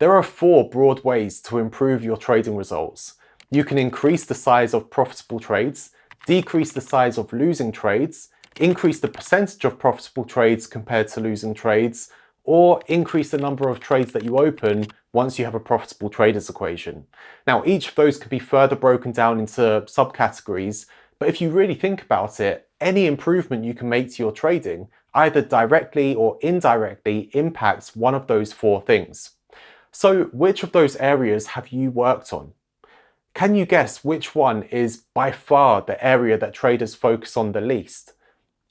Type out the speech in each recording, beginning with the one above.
There are four broad ways to improve your trading results. You can increase the size of profitable trades, decrease the size of losing trades, increase the percentage of profitable trades compared to losing trades, or increase the number of trades that you open once you have a profitable traders equation. Now, each of those could be further broken down into subcategories, but if you really think about it, any improvement you can make to your trading, either directly or indirectly, impacts one of those four things. So, which of those areas have you worked on? Can you guess which one is by far the area that traders focus on the least?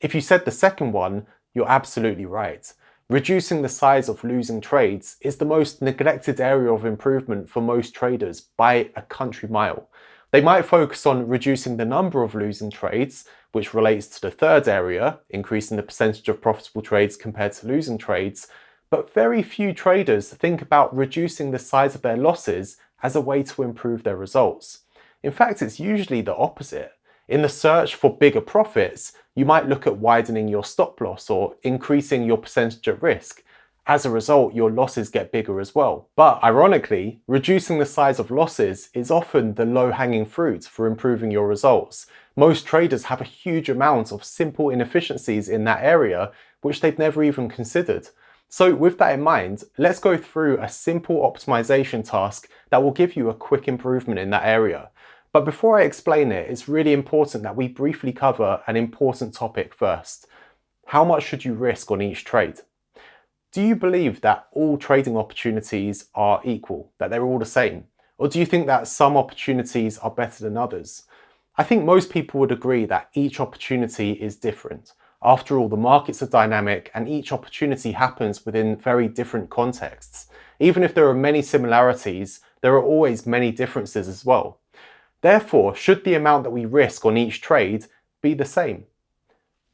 If you said the second one, you're absolutely right. Reducing the size of losing trades is the most neglected area of improvement for most traders by a country mile. They might focus on reducing the number of losing trades, which relates to the third area, increasing the percentage of profitable trades compared to losing trades, but very few traders think about reducing the size of their losses as a way to improve their results. In fact, it's usually the opposite. In the search for bigger profits, you might look at widening your stop loss or increasing your percentage at risk. As a result, your losses get bigger as well. But ironically, reducing the size of losses is often the low-hanging fruit for improving your results. Most traders have a huge amount of simple inefficiencies in that area, which they've never even considered. So with that in mind, let's go through a simple optimization task that will give you a quick improvement in that area. But before I explain it, it's really important that we briefly cover an important topic first. How much should you risk on each trade? Do you believe that all trading opportunities are equal, that they're all the same? Or do you think that some opportunities are better than others? I think most people would agree that each opportunity is different. After all, the markets are dynamic and each opportunity happens within very different contexts. Even if there are many similarities, there are always many differences as well. Therefore, should the amount that we risk on each trade be the same?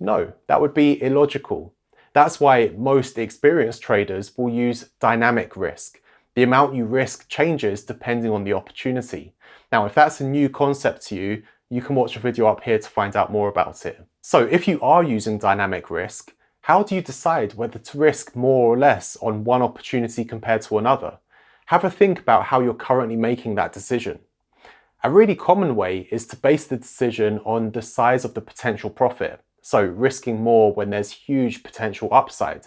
No, that would be illogical. That's why most experienced traders will use dynamic risk. The amount you risk changes depending on the opportunity. Now, if that's a new concept to you, you can watch a video up here to find out more about it. So if you are using dynamic risk, how do you decide whether to risk more or less on one opportunity compared to another? Have a think about how you're currently making that decision. A really common way is to base the decision on the size of the potential profit, so risking more when there's huge potential upside.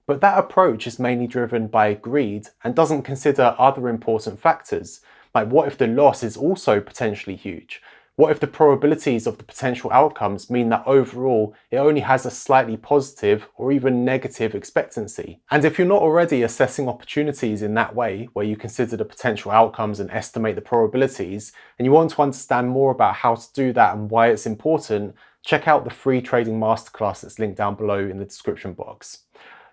But that approach is mainly driven by greed and doesn't consider other important factors, like what if the loss is also potentially huge? What if the probabilities of the potential outcomes mean that overall it only has a slightly positive or even negative expectancy? And if you're not already assessing opportunities in that way, where you consider the potential outcomes and estimate the probabilities, and you want to understand more about how to do that and why it's important, check out the free trading masterclass that's linked down below in the description box.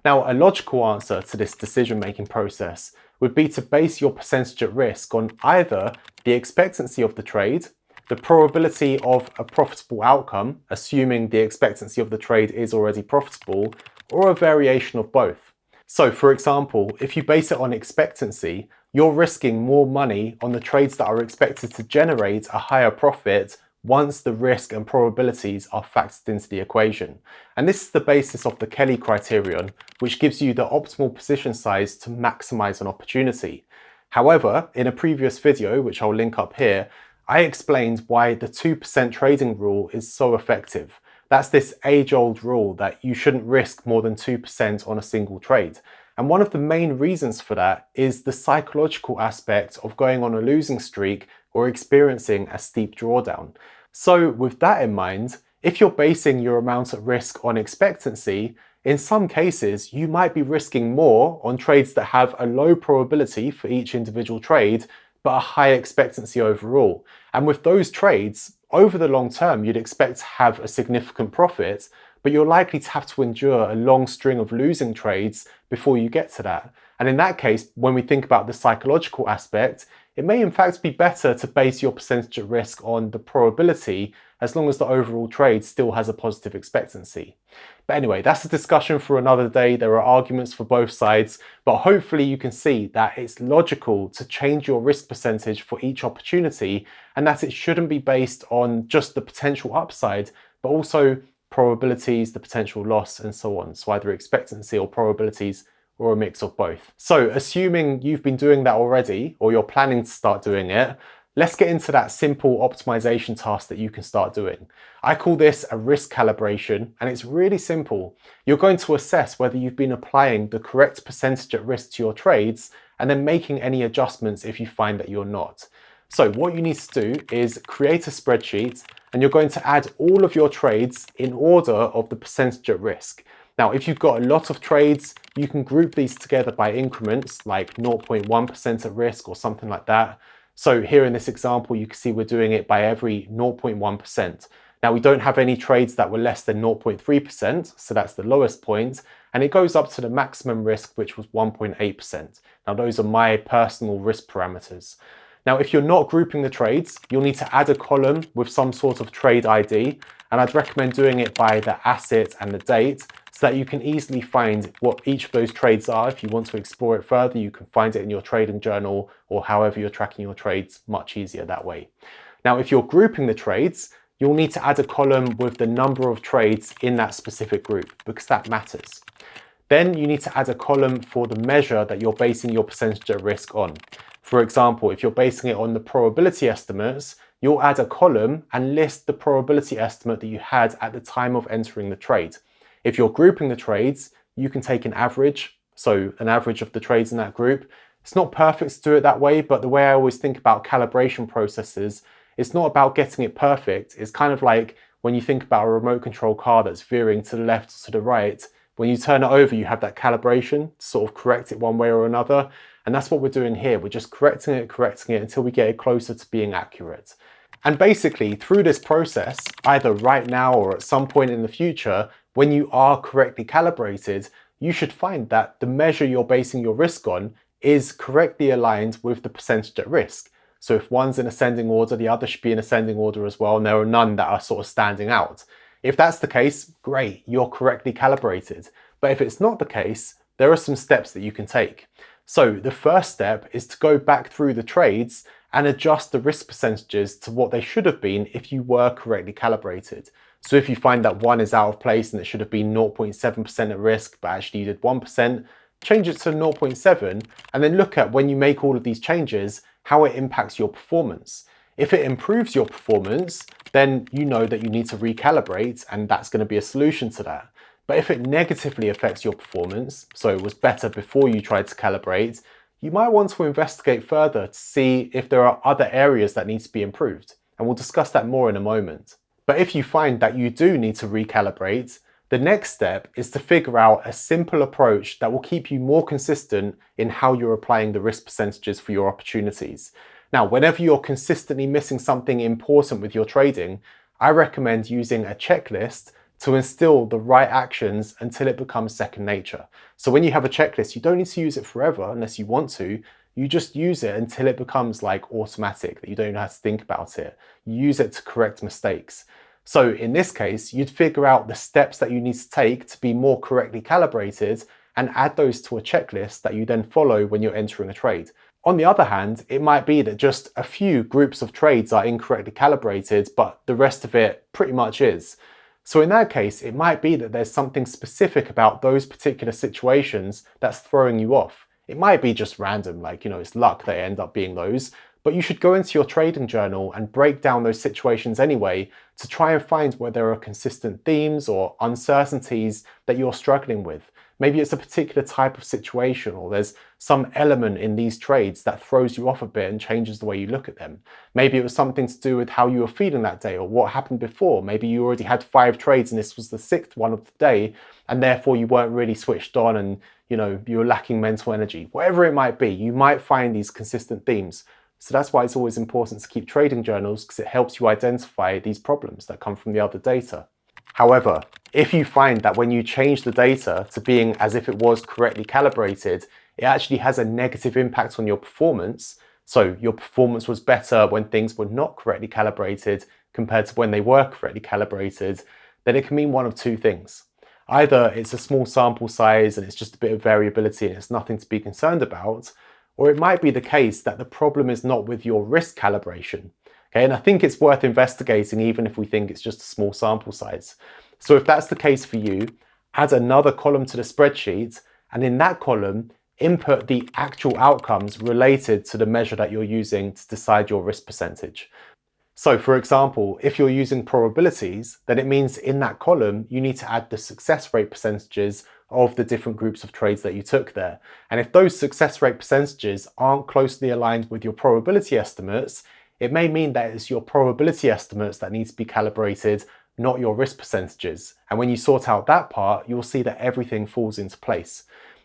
Now, a logical answer to this decision-making process would be to base your percentage at risk on either the expectancy of the trade, the probability of a profitable outcome, assuming the expectancy of the trade is already profitable, or a variation of both. So for example, if you base it on expectancy, you're risking more money on the trades that are expected to generate a higher profit once the risk and probabilities are factored into the equation. And this is the basis of the Kelly criterion, which gives you the optimal position size to maximize an opportunity. However, in a previous video, which I'll link up here, I explained why the 2% trading rule is so effective. That's this age-old rule that you shouldn't risk more than 2% on a single trade. And one of the main reasons for that is the psychological aspect of going on a losing streak or experiencing a steep drawdown. So with that in mind, if you're basing your amount at risk on expectancy, in some cases you might be risking more on trades that have a low probability for each individual trade, but a high expectancy overall. And with those trades, over the long term, you'd expect to have a significant profit, but you're likely to have to endure a long string of losing trades before you get to that. And in that case, when we think about the psychological aspect, it may in fact be better to base your percentage at risk on the probability, as long as the overall trade still has a positive expectancy. But anyway, that's a discussion for another day. There are arguments for both sides, but hopefully you can see that it's logical to change your risk percentage for each opportunity, and that it shouldn't be based on just the potential upside, but also probabilities, the potential loss, and so on. So either expectancy or probabilities or a mix of both. So assuming you've been doing that already, or you're planning to start doing it, let's get into that simple optimization task that you can start doing. I call this a risk calibration, and it's really simple. You're going to assess whether you've been applying the correct percentage at risk to your trades and then making any adjustments if you find that you're not. So what you need to do is create a spreadsheet, and you're going to add all of your trades in order of the percentage at risk. Now, if you've got a lot of trades, you can group these together by increments, like 0.1% at risk or something like that. So here in this example, you can see we're doing it by every 0.1%. Now, we don't have any trades that were less than 0.3%, so that's the lowest point, and it goes up to the maximum risk, which was 1.8%. Now, those are my personal risk parameters. Now, if you're not grouping the trades, you'll need to add a column with some sort of trade ID, and I'd recommend doing it by the asset and the date so that you can easily find what each of those trades are. If you want to explore it further, you can find it in your trading journal or however you're tracking your trades, much easier that way. Now, if you're grouping the trades, you'll need to add a column with the number of trades in that specific group because that matters. Then you need to add a column for the measure that you're basing your percentage at risk on. For example, if you're basing it on the probability estimates, you'll add a column and list the probability estimate that you had at the time of entering the trade. If you're grouping the trades, you can take an average, so an average of the trades in that group. It's not perfect to do it that way, but the way I always think about calibration processes, it's not about getting it perfect. It's kind of like when you think about a remote control car that's veering to the left or to the right. When you turn it over, you have that calibration to sort of correct it one way or another. And that's what we're doing here. We're just correcting it until we get it closer to being accurate. And basically, through this process, either right now or at some point in the future, when you are correctly calibrated, you should find that the measure you're basing your risk on is correctly aligned with the percentage at risk. So if one's in ascending order, the other should be in ascending order as well, and there are none that are sort of standing out. If that's the case, great, you're correctly calibrated. But if it's not the case, there are some steps that you can take. So the first step is to go back through the trades and adjust the risk percentages to what they should have been if you were correctly calibrated. So if you find that one is out of place and it should have been 0.7% at risk, but actually you did 1%, change it to 0.7 and then look at when you make all of these changes, how it impacts your performance. If it improves your performance, then you know that you need to recalibrate and that's going to be a solution to that. But if it negatively affects your performance, so it was better before you tried to calibrate, you might want to investigate further to see if there are other areas that need to be improved. And we'll discuss that more in a moment. But if you find that you do need to recalibrate, the next step is to figure out a simple approach that will keep you more consistent in how you're applying the risk percentages for your opportunities. Now, whenever you're consistently missing something important with your trading, I recommend using a checklist to instill the right actions until it becomes second nature. So when you have a checklist, you don't need to use it forever unless you want to. You just use it until it becomes like automatic, that you don't have to think about it. You use it to correct mistakes. So in this case, you'd figure out the steps that you need to take to be more correctly calibrated and add those to a checklist that you then follow when you're entering a trade. On the other hand, it might be that just a few groups of trades are incorrectly calibrated, but the rest of it pretty much is. So in that case, it might be that there's something specific about those particular situations that's throwing you off. It might be just random, like, it's luck they end up being those, but you should go into your trading journal and break down those situations anyway to try and find where there are consistent themes or uncertainties that you're struggling with. Maybe it's a particular type of situation, or there's some element in these trades that throws you off a bit and changes the way you look at them. Maybe it was something to do with how you were feeling that day or what happened before. Maybe you already had 5 trades and this was the 6th one of the day, and therefore you weren't really switched on and you were lacking mental energy. Whatever it might be, you might find these consistent themes. So that's why it's always important to keep trading journals, because it helps you identify these problems that come from the other data. However, if you find that when you change the data to being as if it was correctly calibrated, it actually has a negative impact on your performance, so your performance was better when things were not correctly calibrated compared to when they were correctly calibrated, then it can mean one of two things. Either it's a small sample size and it's just a bit of variability and it's nothing to be concerned about, or it might be the case that the problem is not with your risk calibration. Okay, and I think it's worth investigating even if we think it's just a small sample size. So if that's the case for you, add another column to the spreadsheet and in that column, input the actual outcomes related to the measure that you're using to decide your risk percentage. So for example, if you're using probabilities, then it means in that column, you need to add the success rate percentages of the different groups of trades that you took there. And if those success rate percentages aren't closely aligned with your probability estimates, it may mean that it's your probability estimates that need to be calibrated, not your risk percentages. And when you sort out that part, you'll see that everything falls into place.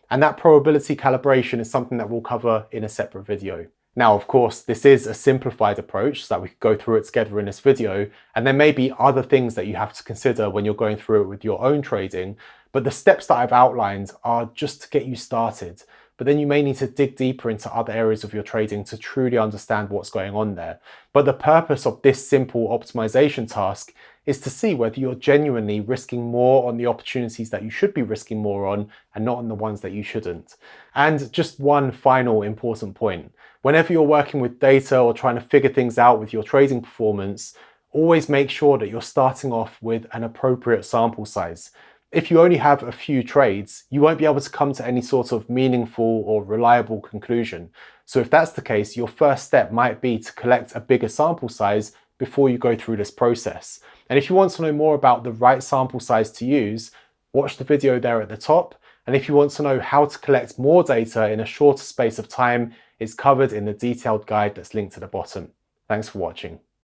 And that probability calibration is something that we'll cover in a separate video. Now, of course, this is a simplified approach so that we could go through it together in this video, and there may be other things that you have to consider when you're going through it with your own trading, but the steps that I've outlined are just to get you started. But then you may need to dig deeper into other areas of your trading to truly understand what's going on there. But the purpose of this simple optimization task is to see whether you're genuinely risking more on the opportunities that you should be risking more on and not on the ones that you shouldn't. And just one final important point. Whenever you're working with data or trying to figure things out with your trading performance, always make sure that you're starting off with an appropriate sample size. If you only have a few trades, you won't be able to come to any sort of meaningful or reliable conclusion. So if that's the case, your first step might be to collect a bigger sample size before you go through this process. And if you want to know more about the right sample size to use, watch the video there at the top. And if you want to know how to collect more data in a shorter space of time, it's covered in the detailed guide that's linked at the bottom. Thanks for watching.